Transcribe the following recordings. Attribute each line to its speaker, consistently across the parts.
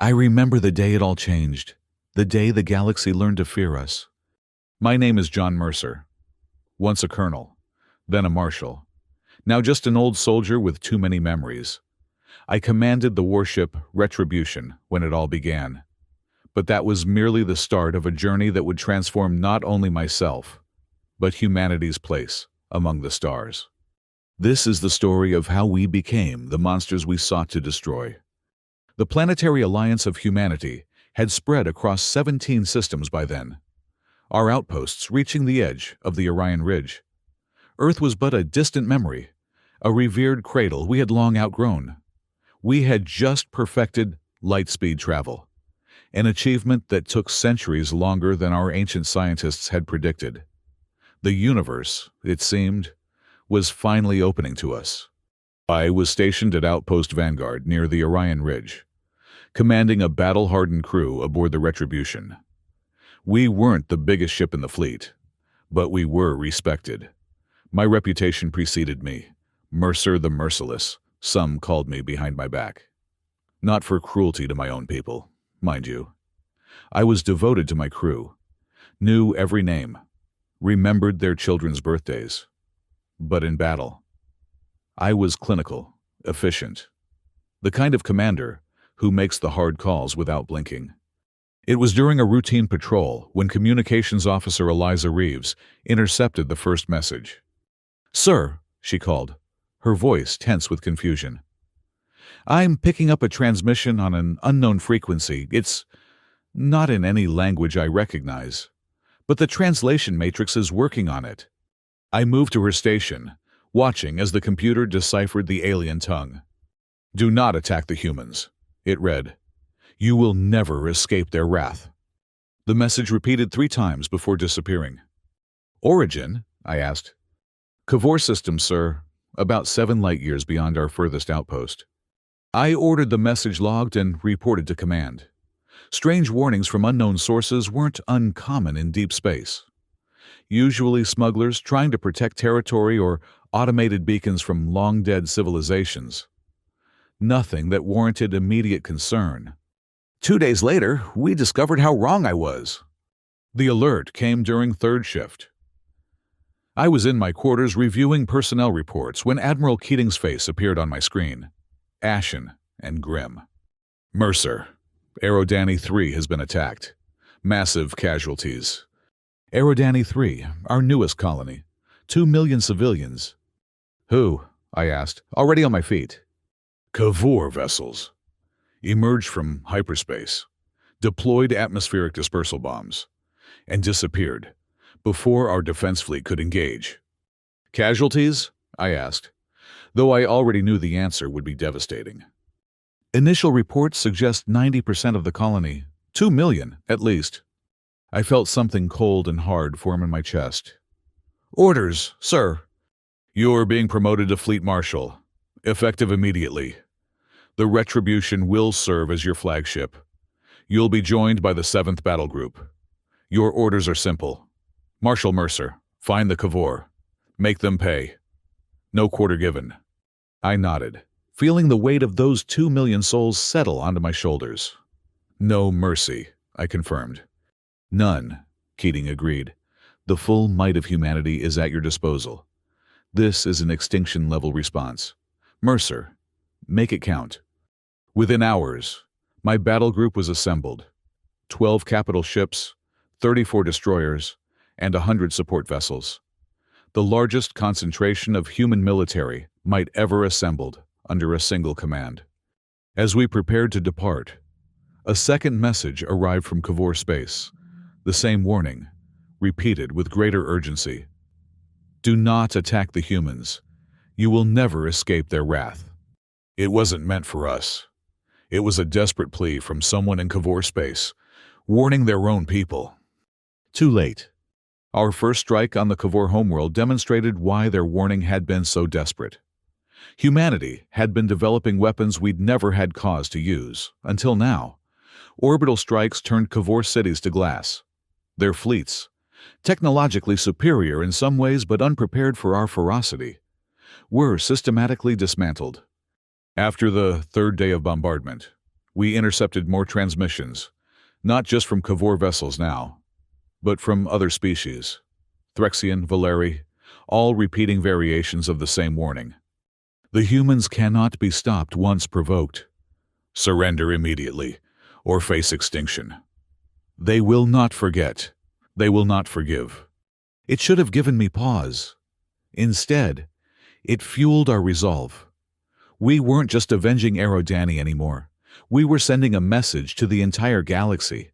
Speaker 1: I remember the day it all changed, the day the galaxy learned to fear us. My name is John Mercer, once a colonel, then a marshal, now just an old soldier with too many memories. I commanded the warship Retribution when it all began. But that was merely the start of a journey that would transform not only myself, but humanity's place among the stars. This is the story of how we became the monsters we sought to destroy. The planetary alliance of humanity had spread across 17 systems by then, our outposts reaching the edge of the Orion Ridge. Earth was but a distant memory, a revered cradle we had long outgrown. We had just perfected light-speed travel, an achievement that took centuries longer than our ancient scientists had predicted. The universe, it seemed, was finally opening to us. I was stationed at Outpost Vanguard near the Orion Ridge, commanding a battle-hardened crew aboard the Retribution. We weren't the biggest ship in the fleet, but we were respected. My reputation preceded me, Mercer the Merciless, some called me behind my back. Not for cruelty to my own people, mind you. I was devoted to my crew, knew every name, remembered their children's birthdays. But in battle, I was clinical, efficient, the kind of commander who makes the hard calls without blinking. It was during a routine patrol when Communications Officer Eliza Reeves intercepted the first message. "Sir," she called, her voice tense with confusion. "I'm picking up a transmission on an unknown frequency. It's not in any language I recognize, but the translation matrix is working on it." I moved to her station, watching as the computer deciphered the alien tongue. "Do not attack the humans," it read. "You will never escape their wrath." The message repeated 3 times before disappearing. "Origin?" I asked. "Cavor system, sir, about 7 light-years beyond our furthest outpost." I ordered the message logged and reported to command. Strange warnings from unknown sources weren't uncommon in deep space. Usually smugglers trying to protect territory or automated beacons from long-dead civilizations. Nothing that warranted immediate concern. 2 days later, we discovered how wrong I was. The alert came during 3rd shift. I was in my quarters reviewing personnel reports when Admiral Keating's face appeared on my screen, ashen and grim. "Mercer, Aerodani 3 has been attacked. Massive casualties. Aerodani 3, our newest colony. 2 million civilians." "Who?" I asked, already on my feet. "Cavor vessels. Emerged from hyperspace, deployed atmospheric dispersal bombs, and disappeared before our defense fleet could engage." "Casualties?" I asked, though I already knew the answer would be devastating. "Initial reports suggest 90% of the colony, 2 million at least." I felt something cold and hard form in my chest. "Orders, sir." "You're being promoted to Fleet Marshal, effective immediately. The Retribution will serve as your flagship. You'll be joined by the 7th Battle Group. Your orders are simple. Marshal Mercer, find the Cavor. Make them pay. No quarter given." I nodded, feeling the weight of those 2 million souls settle onto my shoulders. "No mercy," I confirmed. "None," Keating agreed. "The full might of humanity is at your disposal. This is an extinction-level response. Mercer, make it count." Within hours, my battle group was assembled. 12 capital ships, 34 destroyers, and 100 support vessels. The largest concentration of human military might ever assembled under a single command. As we prepared to depart, a second message arrived from Cavor space. The same warning, repeated with greater urgency. "Do not attack the humans. You will never escape their wrath." It wasn't meant for us. It was a desperate plea from someone in Cavor space, warning their own people. Too late. Our first strike on the Cavor homeworld demonstrated why their warning had been so desperate. Humanity had been developing weapons we'd never had cause to use, until now. Orbital strikes turned Cavor cities to glass. Their fleets, technologically superior in some ways but unprepared for our ferocity, were systematically dismantled. After the 3rd day of bombardment, We intercepted more transmissions, not just from Cavor vessels now, but from other species, Threxian, Valeri, all repeating variations of the same warning. The humans cannot be stopped once provoked. Surrender immediately, or face extinction. They will not forget. They will not forgive. It should have given me pause. Instead, it fueled our resolve. We weren't just avenging Aerodani anymore. We were sending a message to the entire galaxy.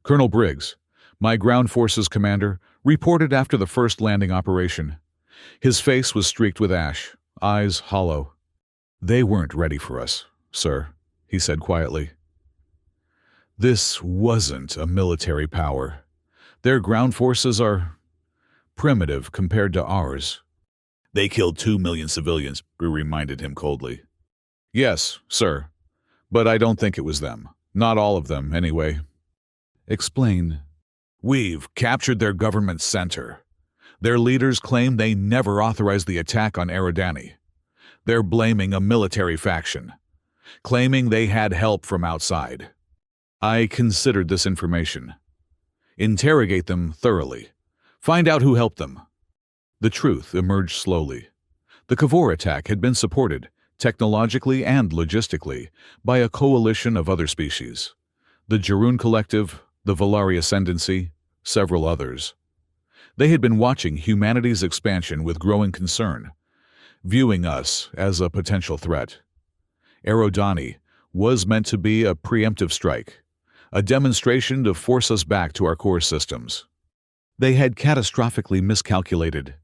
Speaker 1: Colonel Briggs, my ground forces commander, reported after the first landing operation. His face was streaked with ash, eyes hollow. "They weren't ready for us, sir," he said quietly. "This wasn't a military power. Their ground forces are primitive compared to ours." "They killed 2 million civilians," we reminded him coldly. "Yes, sir, but I don't think it was them. Not all of them, anyway." "Explain." "We've captured their government center. Their leaders claim they never authorized the attack on Aerodani. They're blaming a military faction, claiming they had help from outside." I considered this information. Interrogate them thoroughly. Find out who helped them. The truth emerged slowly. The Cavor attack had been supported, technologically and logistically, by a coalition of other species. The Jarun Collective, the Valari Ascendancy, several others. They had been watching humanity's expansion with growing concern, viewing us as a potential threat. Aerodani was meant to be a preemptive strike, a demonstration to force us back to our core systems. They had catastrophically miscalculated.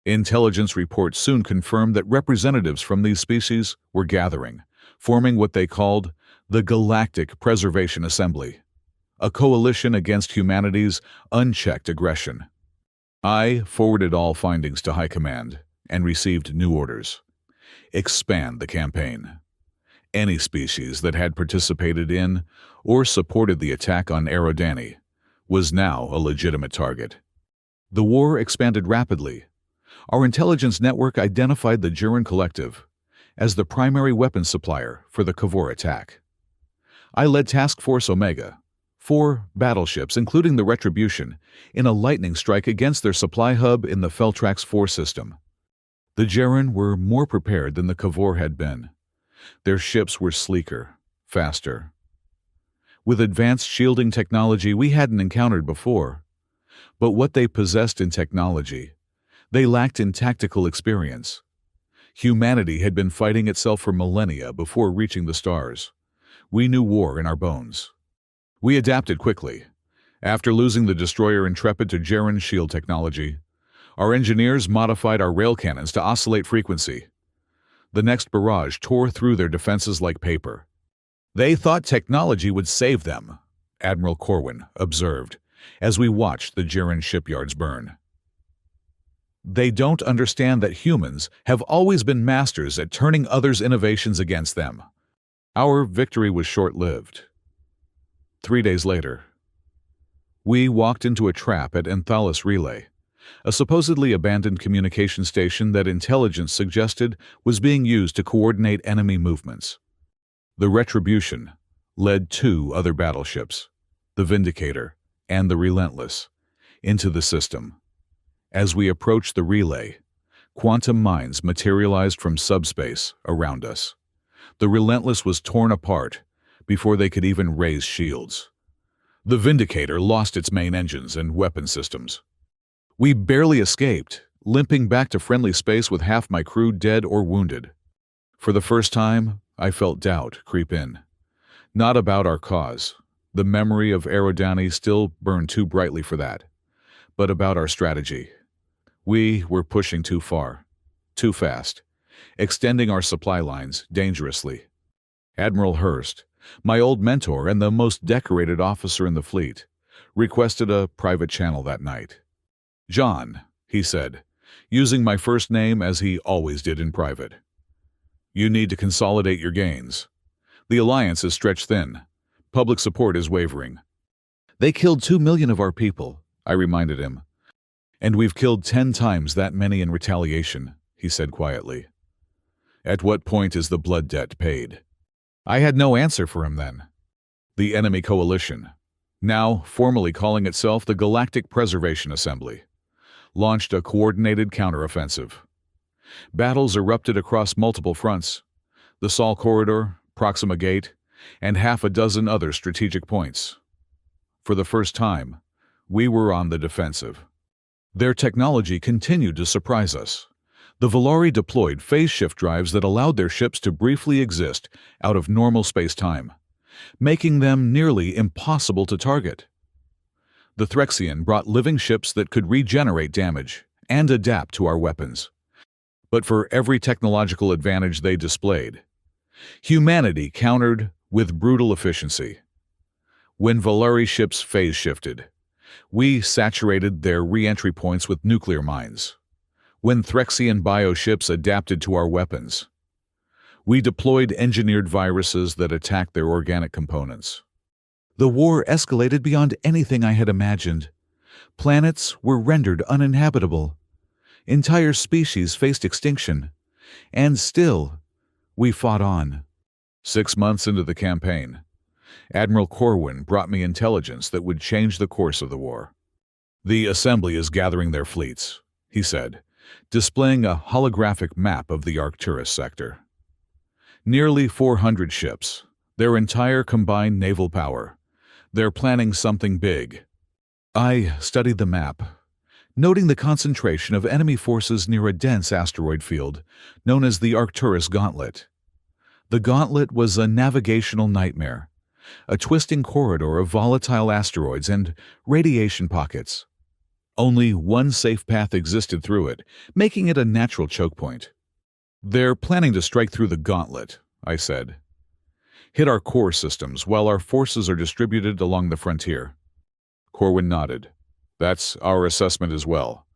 Speaker 1: Intelligence reports soon confirmed that representatives from these species were gathering, forming what they called the Galactic Preservation Assembly, a coalition against humanity's unchecked aggression. I forwarded all findings to High Command and received new orders. Expand the campaign. Any species that had participated in or supported the attack on Aerodani was now a legitimate target. The war expanded rapidly. Our intelligence network identified the Jarun Collective as the primary weapons supplier for the Cavor attack. I led Task Force Omega, 4 battleships, including the Retribution, in a lightning strike against their supply hub in the Feltrax 4 system. The Jarun were more prepared than the Cavor had been. Their ships were sleeker, faster, with advanced shielding technology we hadn't encountered before. But what they possessed in technology, they lacked in tactical experience. Humanity had been fighting itself for millennia before reaching the stars. We knew war in our bones. We adapted quickly. After losing the destroyer Intrepid to Jarun shield technology, our engineers modified our rail cannons to oscillate frequency. The next barrage tore through their defenses like paper. "They thought technology would save them," Admiral Corwin observed, as we watched the Jarun shipyards burn. "They don't understand that humans have always been masters at turning others' innovations against them." Our victory was short-lived. 3 days later, we walked into a trap at Enthalis Relay, a supposedly abandoned communication station that intelligence suggested was being used to coordinate enemy movements. The Retribution led 2 other battleships, the Vindicator and the Relentless, into the system. As we approached the relay, quantum mines materialized from subspace around us. The Relentless was torn apart before they could even raise shields. The Vindicator lost its main engines and weapon systems. We barely escaped, limping back to friendly space with half my crew dead or wounded. For the first time, I felt doubt creep in. Not about our cause. The memory of Aerodani still burned too brightly for that. But about our strategy. We were pushing too far, too fast, extending our supply lines dangerously. Admiral Hurst, my old mentor and the most decorated officer in the fleet, requested a private channel that night. "John," he said, using my first name as he always did in private, "you need to consolidate your gains. The alliance is stretched thin. Public support is wavering." "They killed 2 million of our people," I reminded him. "And we've killed 10 times that many in retaliation," he said quietly. "At what point is the blood debt paid?" I had no answer for him then. The enemy coalition, now formally calling itself the Galactic Preservation Assembly, launched a coordinated counteroffensive. Battles erupted across multiple fronts: the Sol Corridor, Proxima Gate, and half a dozen other strategic points. For the first time, we were on the defensive. Their technology continued to surprise us. The Valari deployed phase shift drives that allowed their ships to briefly exist out of normal space-time, making them nearly impossible to target. The Threxian brought living ships that could regenerate damage and adapt to our weapons. But for every technological advantage they displayed, humanity countered with brutal efficiency. When Valari ships phase shifted, we saturated their re-entry points with nuclear mines. When Threxian bioships adapted to our weapons, we deployed engineered viruses that attacked their organic components. The war escalated beyond anything I had imagined. Planets were rendered uninhabitable. Entire species faced extinction. And still, we fought on. 6 months into the campaign, Admiral Corwin brought me intelligence that would change the course of the war. "The Assembly is gathering their fleets," he said, displaying a holographic map of the Arcturus sector. Nearly 400 ships, their entire combined naval power. They're planning something big. I studied the map, noting the concentration of enemy forces near a dense asteroid field known as the Arcturus Gauntlet. The Gauntlet was a navigational nightmare, a twisting corridor of volatile asteroids and radiation pockets. Only one safe path existed through it, making it a natural choke point. "They're planning to strike through the Gauntlet," I said. "Hit our core systems while our forces are distributed along the frontier." Corwin nodded. "That's our assessment as well."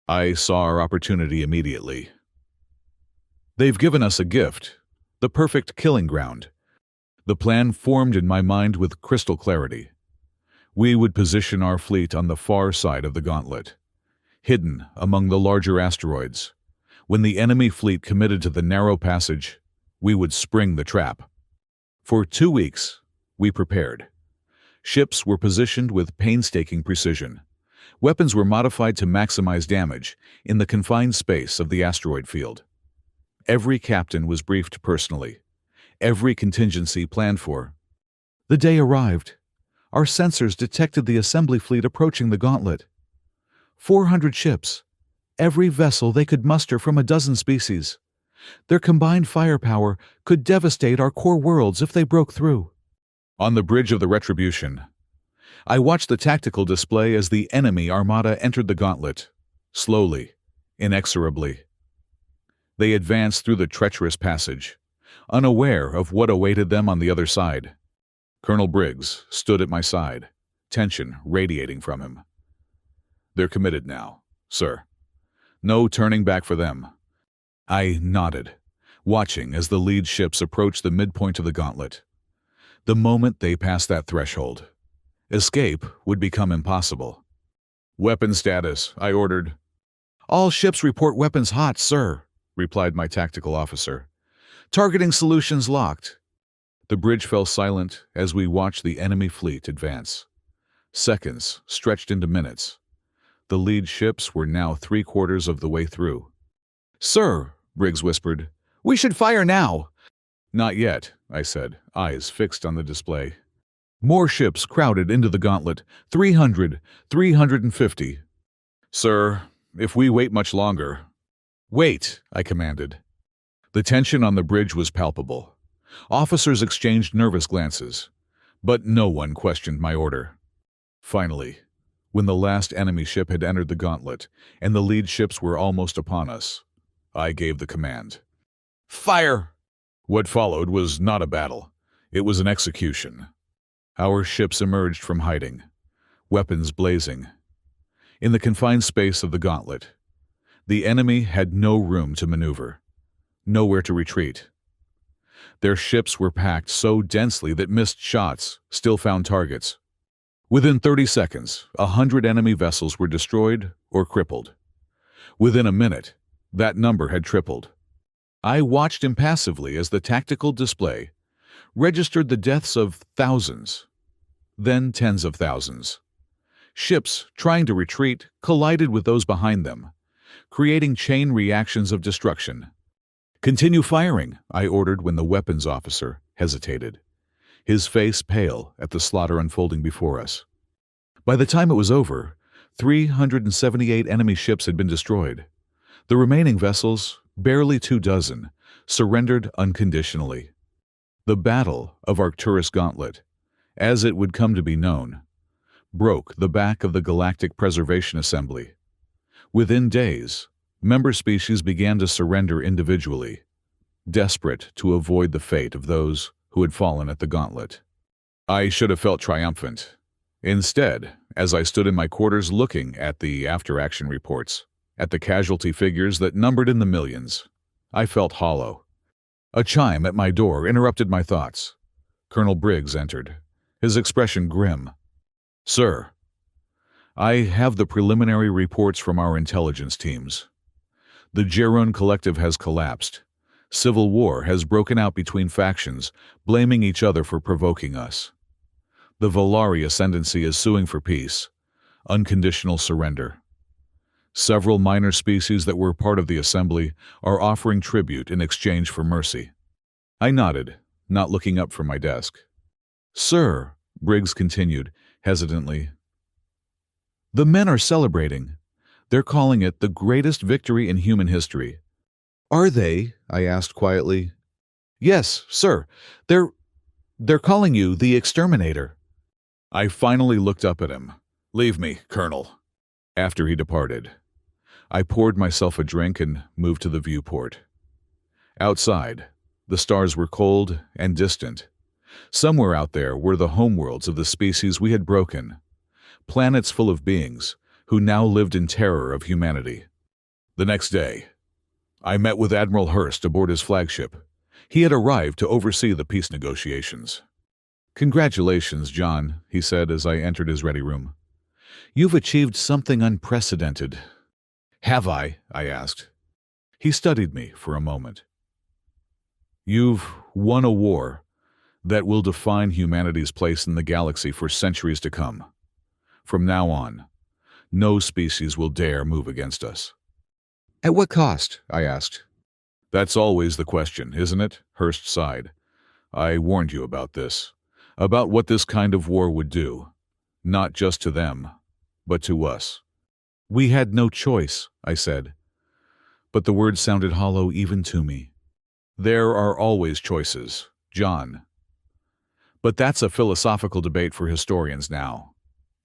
Speaker 1: I saw our opportunity immediately. "They've given us a gift, the perfect killing ground." The plan formed in my mind with crystal clarity. We would position our fleet on the far side of the Gauntlet, hidden among the larger asteroids. When the enemy fleet committed to the narrow passage, we would spring the trap. For 2 weeks, we prepared. Ships were positioned with painstaking precision. Weapons were modified to maximize damage in the confined space of the asteroid field. Every captain was briefed personally, every contingency planned for. The day arrived. Our sensors detected the assembly fleet approaching the Gauntlet. 400 ships, every vessel they could muster from a dozen species. Their combined firepower could devastate our core worlds if they broke through. On the bridge of the Retribution, I watched the tactical display as the enemy armada entered the Gauntlet, slowly, inexorably. They advanced through the treacherous passage, unaware of what awaited them on the other side. Colonel Briggs stood at my side, tension radiating from him. "They're committed now, sir. No turning back for them." I nodded, watching as the lead ships approached the midpoint of the Gauntlet. The moment they passed that threshold, escape would become impossible. "Weapon status," I ordered. "All ships report weapons hot, sir," replied my tactical officer. "Targeting solutions locked." The bridge fell silent as we watched the enemy fleet advance. Seconds stretched into minutes. The lead ships were now 3/4 of the way through. "Sir," Briggs whispered, "we should fire now." "Not yet," I said, eyes fixed on the display. More ships crowded into the Gauntlet, 300, 350. "Sir, if we wait much longer—" "Wait," I commanded. The tension on the bridge was palpable. Officers exchanged nervous glances, but no one questioned my order. Finally, when the last enemy ship had entered the Gauntlet and the lead ships were almost upon us, I gave the command. "Fire!" What followed was not a battle. It was an execution. Our ships emerged from hiding, weapons blazing. In the confined space of the Gauntlet, the enemy had no room to maneuver, nowhere to retreat. Their ships were packed so densely that missed shots still found targets. Within 30 seconds, 100 enemy vessels were destroyed or crippled. Within a minute, that number had tripled. I watched impassively as the tactical display, registered the deaths of thousands, then tens of thousands. Ships, trying to retreat, collided with those behind them, creating chain reactions of destruction. "Continue firing," I ordered when the weapons officer hesitated, his face pale at the slaughter unfolding before us. By the time it was over, 378 enemy ships had been destroyed. The remaining vessels, barely 24, surrendered unconditionally. The Battle of Arcturus Gauntlet, as it would come to be known, broke the back of the Galactic Preservation Assembly. Within days, member species began to surrender individually, desperate to avoid the fate of those who had fallen at the gauntlet. I should have felt triumphant. Instead, as I stood in my quarters looking at the after-action reports, at the casualty figures that numbered in the millions, I felt hollow. A chime at my door interrupted my thoughts. Colonel Briggs entered, his expression grim. "Sir, I have the preliminary reports from our intelligence teams. The Geron Collective has collapsed. Civil war has broken out between factions, blaming each other for provoking us. The Volari Ascendancy is suing for peace, unconditional surrender. Several minor species that were part of the assembly are offering tribute in exchange for mercy." I nodded, not looking up from my desk. "Sir," Briggs continued, hesitantly, "the men are celebrating. They're calling it the greatest victory in human history." "Are they?" I asked quietly. "Yes, sir. They're calling you the Exterminator." I finally looked up at him. "Leave me, Colonel." After he departed, I poured myself a drink and moved to the viewport. Outside, the stars were cold and distant. Somewhere out there were the homeworlds of the species we had broken, planets full of beings who now lived in terror of humanity. The next day, I met with Admiral Hurst aboard his flagship. He had arrived to oversee the peace negotiations. "Congratulations, John," he said as I entered his ready room. "You've achieved something unprecedented." "Have I?" I asked. He studied me for a moment. "You've won a war that will define humanity's place in the galaxy for centuries to come. From now on, no species will dare move against us." "At what cost?" I asked. "That's always the question, isn't it?" Hurst sighed. "I warned you about this, about what this kind of war would do, not just to them, but to us." "We had no choice," I said, but the words sounded hollow even to me. "There are always choices, John. But that's a philosophical debate for historians now."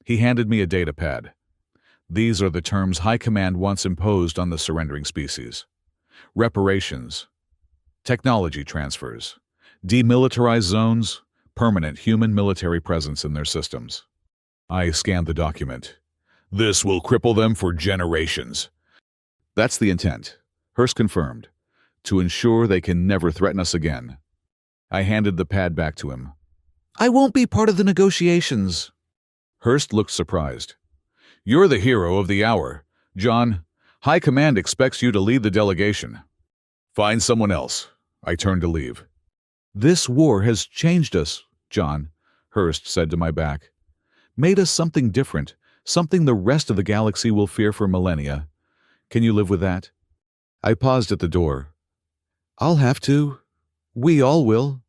Speaker 1: He handed me a data pad. "These are the terms High Command once imposed on the surrendering species. Reparations, technology transfers, demilitarized zones, permanent human military presence in their systems." I scanned the document. "This will cripple them for generations." "That's the intent," Hurst confirmed, "to ensure they can never threaten us again." I handed the pad back to him. "I won't be part of the negotiations." Hurst looked surprised. "You're the hero of the hour, John. High Command expects you to lead the delegation." "Find someone else." I turned to leave. "This war has changed us, John," Hurst said to my back. "Made us something different, something the rest of the galaxy will fear for millennia. Can you live with that?" I paused at the door. "I'll have to. We all will."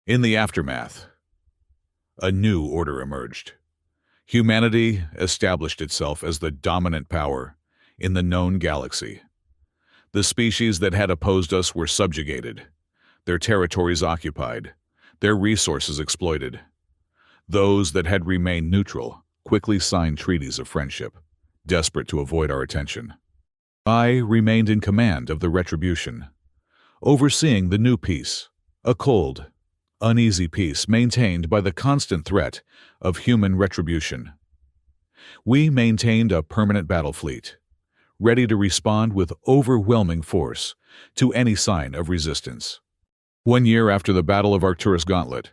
Speaker 1: In the aftermath, a new order emerged. Humanity established itself as the dominant power in the known galaxy. The species that had opposed us were subjugated, their territories occupied, their resources exploited. Those that had remained neutral quickly signed treaties of friendship, desperate to avoid our attention. I remained in command of the Retribution, overseeing the new peace, a cold, uneasy peace maintained by the constant threat of human retribution. We maintained a permanent battle fleet, ready to respond with overwhelming force to any sign of resistance. 1 year after the Battle of Arcturus Gauntlet,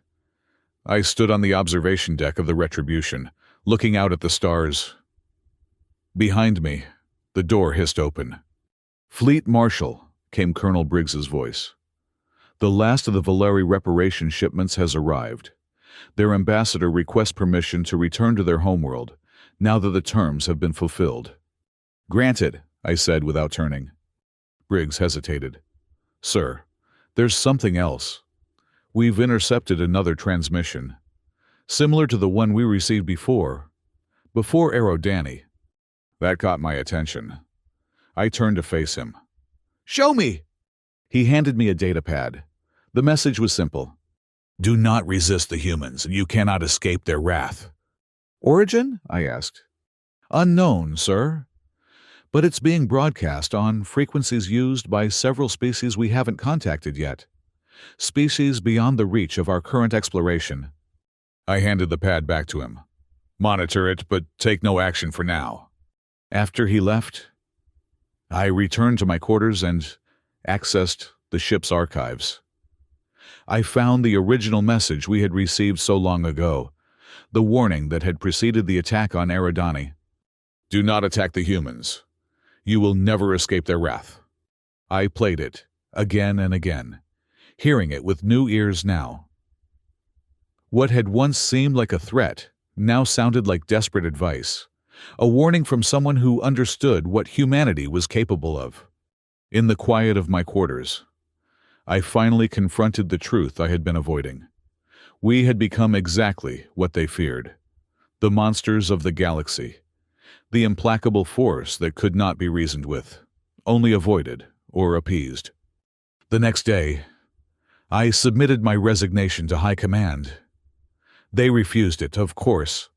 Speaker 1: I stood on the observation deck of the Retribution, looking out at the stars. Behind me, the door hissed open. "Fleet Marshal," came Colonel Briggs's voice. The last of the Valeri reparation shipments has arrived. Their ambassador requests permission to return to their homeworld, now that the terms have been fulfilled. Granted, I said without turning. Briggs hesitated. Sir, there's something else. We've intercepted another transmission, similar to the one we received before Aerodani. That caught my attention. I turned to face him. Show me! He handed me a datapad. The message was simple. Do not resist the humans, and you cannot escape their wrath. Origin? I asked. Unknown, sir. But it's being broadcast on frequencies used by several species we haven't contacted yet. Species beyond the reach of our current exploration. I handed the pad back to him. Monitor it, but take no action for now. After he left, I returned to my quarters and accessed the ship's archives. I found the original message we had received so long ago, the warning that had preceded the attack on Aerodani. Do not attack the humans. You will never escape their wrath. I played it, again and again, hearing it with new ears now. What had once seemed like a threat now sounded like desperate advice, a warning from someone who understood what humanity was capable of. In the quiet of my quarters, I finally confronted the truth I had been avoiding. We had become exactly what they feared. The monsters of the galaxy. The implacable force that could not be reasoned with, only avoided or appeased. The next day, I submitted my resignation to High Command. They refused it, of course.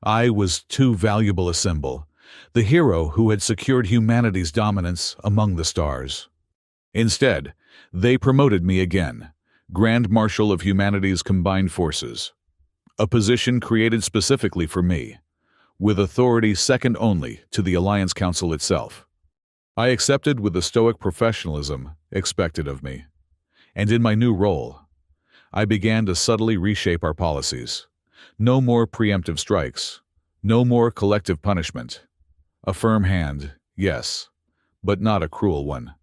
Speaker 1: I was too valuable a symbol, the hero who had secured humanity's dominance among the stars. Instead, they promoted me again, Grand Marshal of Humanity's Combined Forces, a position created specifically for me, with authority second only to the Alliance Council itself. I accepted with the stoic professionalism expected of me, and in my new role, I began to subtly reshape our policies. No more preemptive strikes, no more collective punishment. A firm hand, yes, but not a cruel one.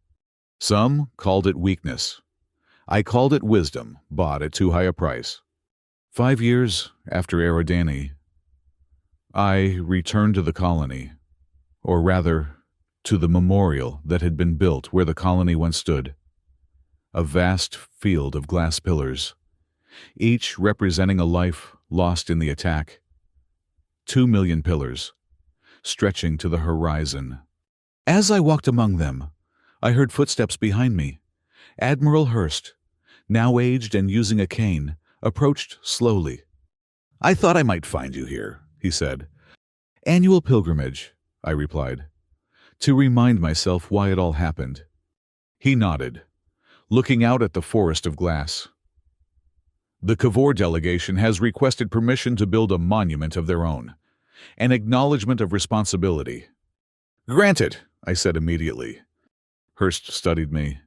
Speaker 1: Some called it weakness. I called it wisdom, bought at too high a price. 5 years after Aerodani, I returned to the colony, or rather, to the memorial that had been built where the colony once stood. A vast field of glass pillars, each representing a life lost in the attack. 2 million pillars, stretching to the horizon. As I walked among them, I heard footsteps behind me. Admiral Hurst, now aged and using a cane, approached slowly. I thought I might find you here, he said. Annual pilgrimage, I replied, to remind myself why it all happened. He nodded, looking out at the forest of glass. The Cavor delegation has requested permission to build a monument of their own, an acknowledgement of responsibility. Granted, I said immediately. Hurst studied me.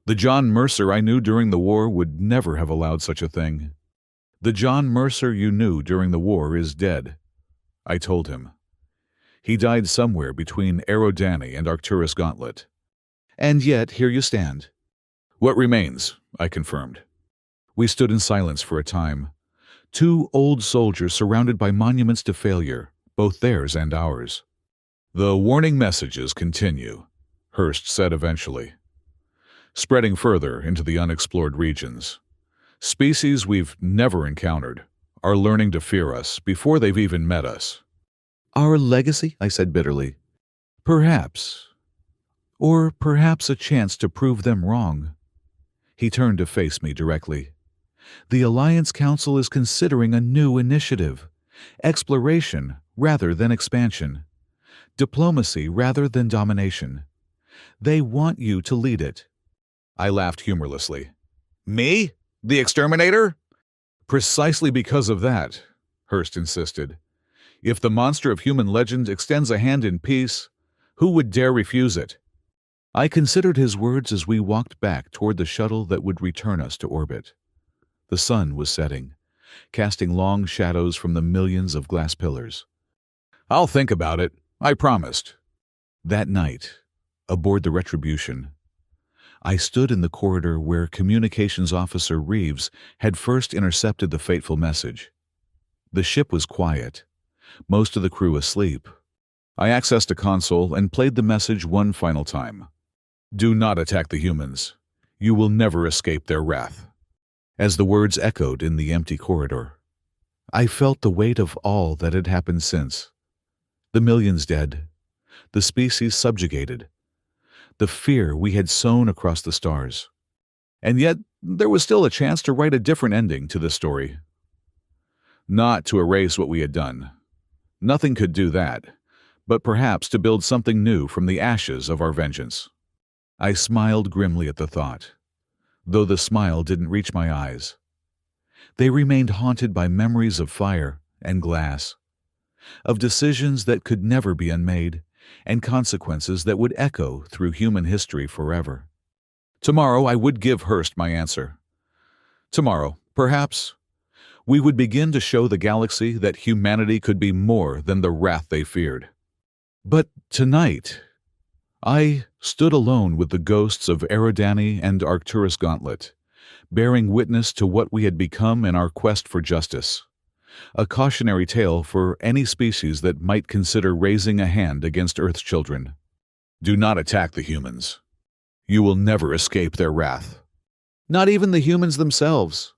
Speaker 1: The John Mercer I knew during the war would never have allowed such a thing. The John Mercer you knew during the war is dead, I told him. He died somewhere between Aerodani and Arcturus Gauntlet. And yet, here you stand. What remains, I confirmed. We stood in silence for a time. 2 old soldiers surrounded by monuments to failure, both theirs and ours. The warning messages continue, Hurst said eventually, spreading further into the unexplored regions. Species we've never encountered are learning to fear us before they've even met us. Our legacy, I said bitterly. Perhaps. Or perhaps a chance to prove them wrong. He turned to face me directly. The Alliance Council is considering a new initiative. Exploration rather than expansion. Diplomacy rather than domination. They want you to lead it. I laughed humorlessly. Me? The exterminator? Precisely because of that, Hurst insisted. If the monster of human legend extends a hand in peace, who would dare refuse it? I considered his words as we walked back toward the shuttle that would return us to orbit. The sun was setting, casting long shadows from the millions of glass pillars. I'll think about it, I promised. That night, aboard the Retribution, I stood in the corridor where Communications Officer Reeves had first intercepted the fateful message. The ship was quiet, most of the crew asleep. I accessed a console and played the message one final time. "Do not attack the humans. You will never escape their wrath." As the words echoed in the empty corridor, I felt the weight of all that had happened since. The millions dead, the species subjugated, the fear we had sown across the stars. And yet, there was still a chance to write a different ending to this story. Not to erase what we had done. Nothing could do that, but perhaps to build something new from the ashes of our vengeance. I smiled grimly at the thought, though the smile didn't reach my eyes. They remained haunted by memories of fire and glass, of decisions that could never be unmade, and consequences that would echo through human history forever. Tomorrow I would give Hearst my answer. Tomorrow, perhaps, we would begin to show the galaxy that humanity could be more than the wrath they feared. But tonight, I stood alone with the ghosts of Eridani and Arcturus Gauntlet, bearing witness to what we had become in our quest for justice. A cautionary tale for any species that might consider raising a hand against Earth's children. Do not attack the humans. You will never escape their wrath. Not even the humans themselves.